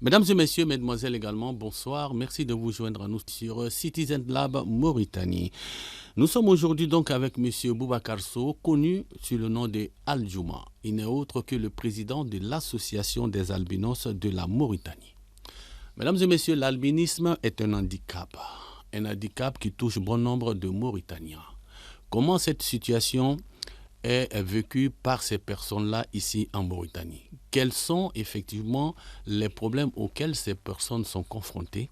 Mesdames et messieurs, mesdemoiselles également, bonsoir. Merci de vous joindre à nous sur Citizen Lab Mauritanie. Nous sommes aujourd'hui donc avec M. Boubacar Sow, connu sous le nom de Al Djouma. Il n'est autre que le président de l'Association des albinos de la Mauritanie. Mesdames et messieurs, l'albinisme est un handicap qui touche bon nombre de Mauritaniens. Comment cette situation est vécue par ces personnes-là ici en Mauritanie? Quels sont effectivement les problèmes auxquels ces personnes sont confrontées?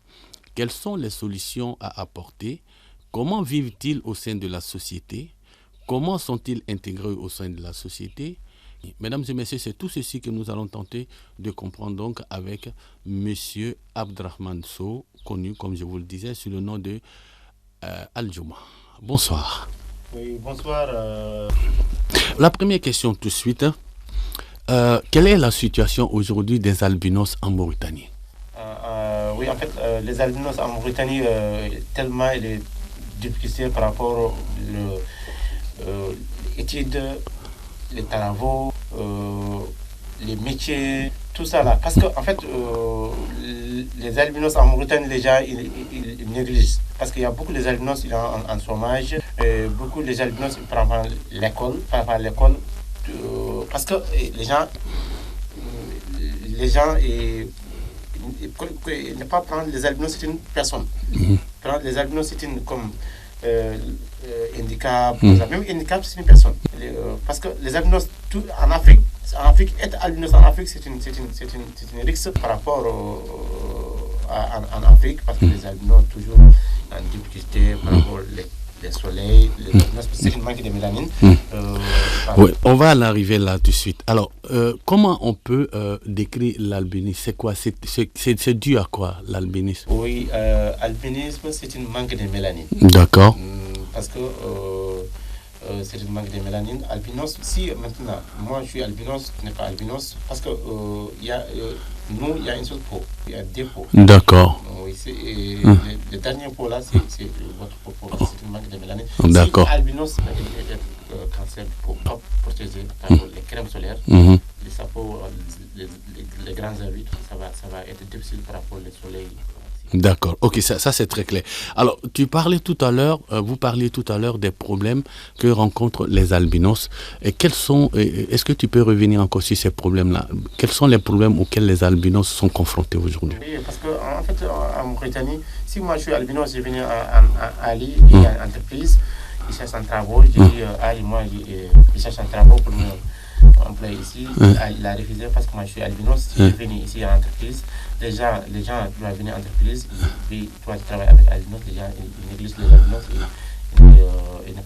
Quelles sont les solutions à apporter? Comment vivent-ils au sein de la société? Comment sont-ils intégrés au sein de la société? Mesdames et messieurs, c'est tout ceci que nous allons tenter de comprendre donc avec M. Abdrahman Sow, connu, comme je vous le disais, sous le nom de Al Djouma. Bonsoir. Oui, bonsoir. La première question tout de suite. Quelle est la situation aujourd'hui des albinos en Mauritanie? Oui, en fait, les albinos en Mauritanie, tellement il est difficile par rapport aux études, les travaux, les métiers, tout ça là. Parce que, en fait, les albinos en Mauritanie, déjà, ils négligent. Parce qu'il y a beaucoup d'albinos qui sont en chômage. Beaucoup des albinos ils préfèrent l'école. Parce que les gens ne pas prendre les albinos, c'est une personne. Prendre les albinos, c'est une comme handicap. Même handicap, c'est une personne. Parce que les albinos, en Afrique, être albinos en Afrique, c'est une risque par rapport en Afrique, parce que les albinos toujours en difficulté par rapport les soleils, c'est une manque de mélanine. Oui, on va en arriver là tout de suite. Alors, comment on peut décrire l'albinisme? C'est quoi? C'est dû à quoi l'albinisme? Oui, albinisme, c'est une manque de mélanine. D'accord. Parce que c'est une manque de mélanine. Albinos, si maintenant, moi je suis albinos, tu n'es pas albinos, parce que il y a une seule peau, il y a deux peaux. D'accord. Oui, le dernier peau là, c'est votre peau, c'est une manque de mélanine. D'accord. Si albinos, il y a cancer de peau, pas protégé par les crèmes solaires, les sapots, les grands avis, ça va être difficile par rapport au soleil. D'accord, ok, ça c'est très clair. Alors, vous parliez tout à l'heure des problèmes que rencontrent les albinos. Et est-ce que tu peux revenir encore sur ces problèmes-là? Quels sont les problèmes auxquels les albinos sont confrontés aujourd'hui? Oui, parce qu'en fait, en Mauritanie, si moi je suis albinos, je viens à Ali, il y a une entreprise, il cherche un travail, je dis Ali, moi, il cherche un travail pour me employer ici. Il a refusé parce que moi je suis albinos, si je viens ici à l'entreprise. Les gens doivent venir à l'entreprise, puis toi tu travailles avec albinos, les gens ils négligent les albinos.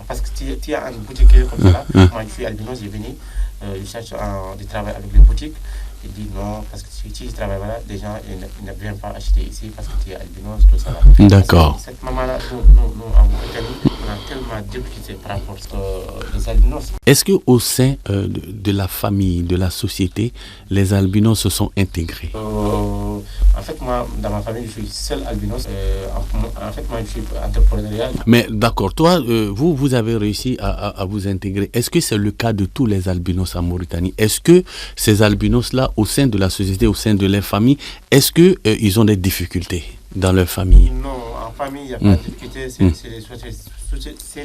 Parce que tu as une boutique comme ça, moi je suis albinos, j'ai venu, je cherche du travail avec les boutiques. Il dit non, parce que si tu travailles là, les gens ne viennent pas acheter ici parce que tu es albinos, tout ça. D'accord. Cette maman-là, nous en Mauritanie, on a tellement de difficultés par rapport aux albinos. Est-ce qu'au sein de la famille, de la société, les albinos se sont intégrés? En fait, moi, dans ma famille, je suis seul albinos. En fait, moi, je suis entrepreneurial. Mais d'accord, toi, vous avez réussi à vous intégrer. Est-ce que c'est le cas de tous les albinos en Mauritanie? Est-ce que ces albinos-là, au sein de la société, au sein de leur famille, est-ce qu'ils ont des difficultés dans leur famille? Non, en famille, il n'y a pas de difficultés. C'est les sociétés. C'est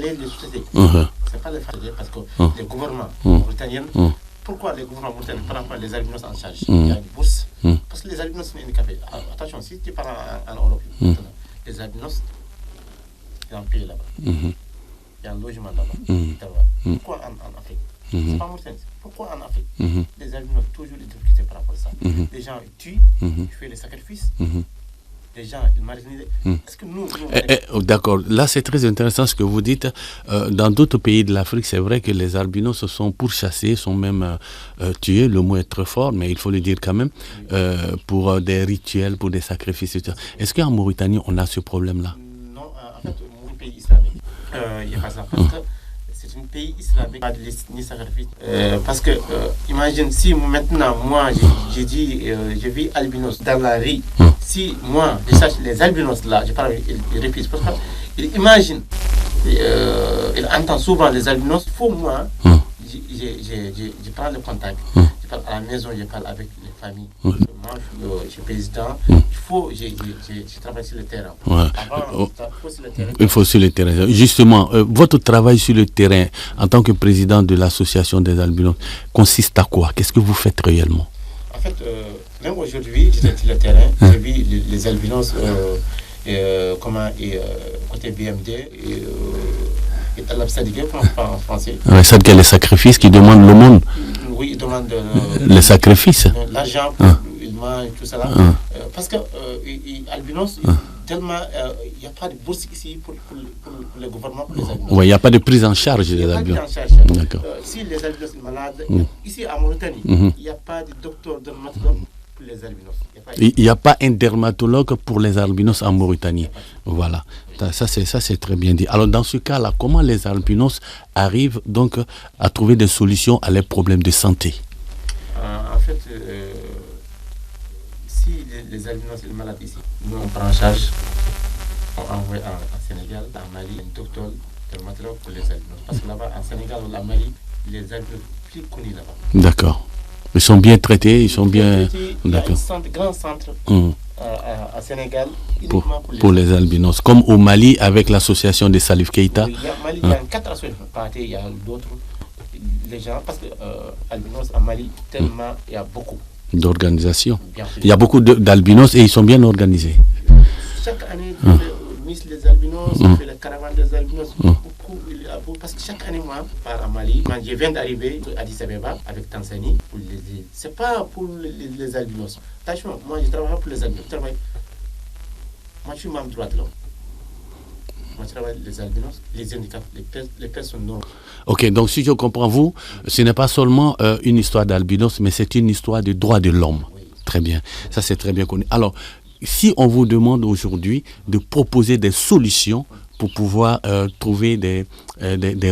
pas les familles, parce que les gouvernements mauritaniens, pourquoi les gouvernements mauritaniens ne prennent pas les albinos en charge? Il y a une bourse. Parce que les albinos sont handicapés. Attention, si tu pars en Europe, les albinos, il y a un pays là-bas. Il y a un logement là-bas. Pourquoi en Afrique? C'est pas Mauritanie. Pourquoi en Afrique? Les albinos ont toujours des difficultés par rapport à ça. Les gens tuent, ils font des sacrifices. Les gens, ils marginalisent. Est-ce que nous d'accord, là c'est très intéressant ce que vous dites. Dans d'autres pays de l'Afrique, c'est vrai que les albinos se sont pourchassés, sont même tués, le mot est très fort, mais il faut le dire quand même, pour des rituels, pour des sacrifices, etc. Est-ce qu'en Mauritanie, on a ce problème-là? Non, en fait, mon pays islamique, il n'y a pas ça. Parce que c'est un pays islamique, pas de liste ni sacrifice. Parce que, imagine, si maintenant, moi, j'ai dit, je vis albinos dans la rue, si moi, je cherche les albinos là, je parle, ils refusent. Parce qu'il imagine, il entend souvent les albinos, il faut moi, je prends le contact, je parle à la maison, je parle avec les familles. Oui. Moi, je suis président. Je travaille sur le terrain. Ouais. Avant, il faut sur le terrain. Il faut sur le terrain. Justement, votre travail sur le terrain en tant que président de l'association des albinos consiste à quoi? Qu'est-ce que vous faites réellement? En fait, même aujourd'hui, j'étais sur le terrain. J'ai vu les albinos côté BMD et Talab Sadigue, en français. Ouais, ça, les sacrifices qui demandent le monde. Oui, ils demandent les sacrifices. L'argent, ils mangent, tout ça là. Parce que albinos, tellement, il n'y a pas de bourse ici pour le gouvernement, pour les albinos. Oui, il n'y a pas de prise en charge des albinos. D'accord. Si les albinos sont malades, ici à Mauritanie, il n'y a pas de docteur dermatologue pour les albinos. Il n'y a pas un dermatologue pour les albinos en Mauritanie. Voilà. Ça, c'est très bien dit. Alors, dans ce cas-là, comment les albinos arrivent donc à trouver des solutions à leurs problèmes de santé? En fait, si les albinos sont malades ici, nous on prend en charge, on envoie en Sénégal, en Mali, un docteur dermatologue pour les albinos. Parce que là-bas, en Sénégal ou en Mali, les albinos sont plus connus là-bas. D'accord. Ils sont bien traités, ils sont bien... Il y a un grand centre à Sénégal pour les albinos. Comme au Mali avec l'association de Salif Keïta. Oui, au Mali, il y a 4 associations. Il y a d'autres gens, parce que albinos en Mali, tellement, il y a beaucoup d'organisations. Il y a beaucoup d'albinos et ils sont bien organisés. Chaque année, on fait Miss les albinos, on fait la caravane des albinos. Parce que chaque année, moi, je pars à Mali. Quand je viens d'arriver à Addis Abeba avec Tanzanie, ce n'est pas pour les albinos. Attention, moi, je travaille pour les albinos. Moi, je suis membre droit de l'homme. Moi, je travaille les albinos, les handicaps, les personnes non. Ok, donc si je comprends vous, ce n'est pas seulement une histoire d'albinos, mais c'est une histoire de droits de l'homme. Oui. Très bien, ça c'est très bien connu. Alors, si on vous demande aujourd'hui de proposer des solutions pour pouvoir trouver des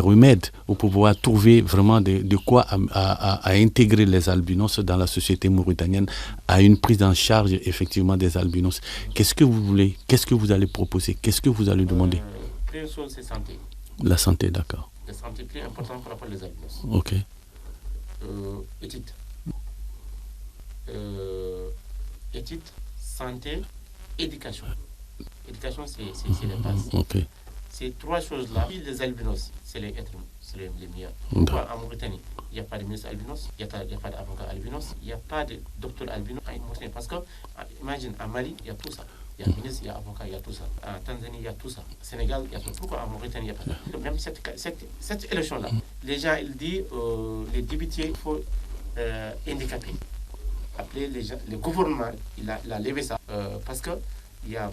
remèdes, pour pouvoir trouver vraiment de quoi à intégrer les albinos dans la société mauritanienne, à une prise en charge effectivement des albinos, qu'est-ce que vous voulez, qu'est-ce que vous allez proposer, qu'est-ce que vous allez demander? Première chose, c'est santé. La santé, d'accord. La santé est plus importante par rapport aux albinos. Ok. Études. Études, santé, éducation. Éducation, c'est les bases. Okay. Ces 3 choses-là, les albinos, c'est les meilleurs. Pourquoi en Mauritanie, il n'y a pas de ministre albinos, il n'y a pas d'avocat albinos, il n'y a pas de docteur albinos en Mauritanie? Parce que, imagine, en Mali, il y a tout ça. Il y a ministre, il y a avocat, il y a tout ça. En Tanzanie, il y a tout ça. Au Sénégal, il y a tout ça. Pourquoi en Mauritanie, il n'y a pas ça? Même cette élection-là, les gens, ils disent, les députés, il faut handicapés. Après, le gouvernement, il a levé ça. Parce que il y a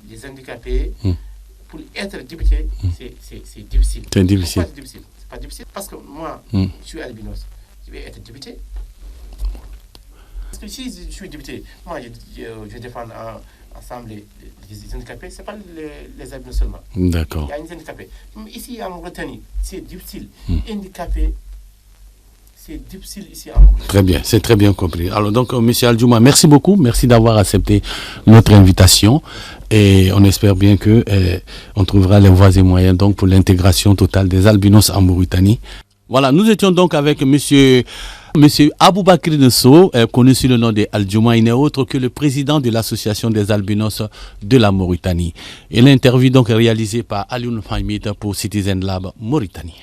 les handicapés, pour être député, c'est difficile. C'est difficile. Pourquoi c'est difficile? C'est pas difficile parce que moi, je suis albinos, je vais être député. Parce que si je suis député, moi, je défends ensemble les handicapés, ce n'est pas les albinos seulement. D'accord. Il y a des handicapés. Ici, en Mauritanie, c'est difficile. Handicapé, c'est difficile ici en Mauritanie. Très bien, c'est très bien compris. Alors donc, M. Aldjouma, merci beaucoup. Merci d'avoir accepté notre invitation. Et on espère bien que on trouvera les voies et moyens donc, pour l'intégration totale des albinos en Mauritanie. Voilà, nous étions donc avec Monsieur Aboubakry Nesso, connu sous le nom de Aldjouma. Il n'est autre que le président de l'association des albinos de la Mauritanie. Et l'interview donc réalisée par Alioune Fahmid pour Citizen Lab Mauritanie.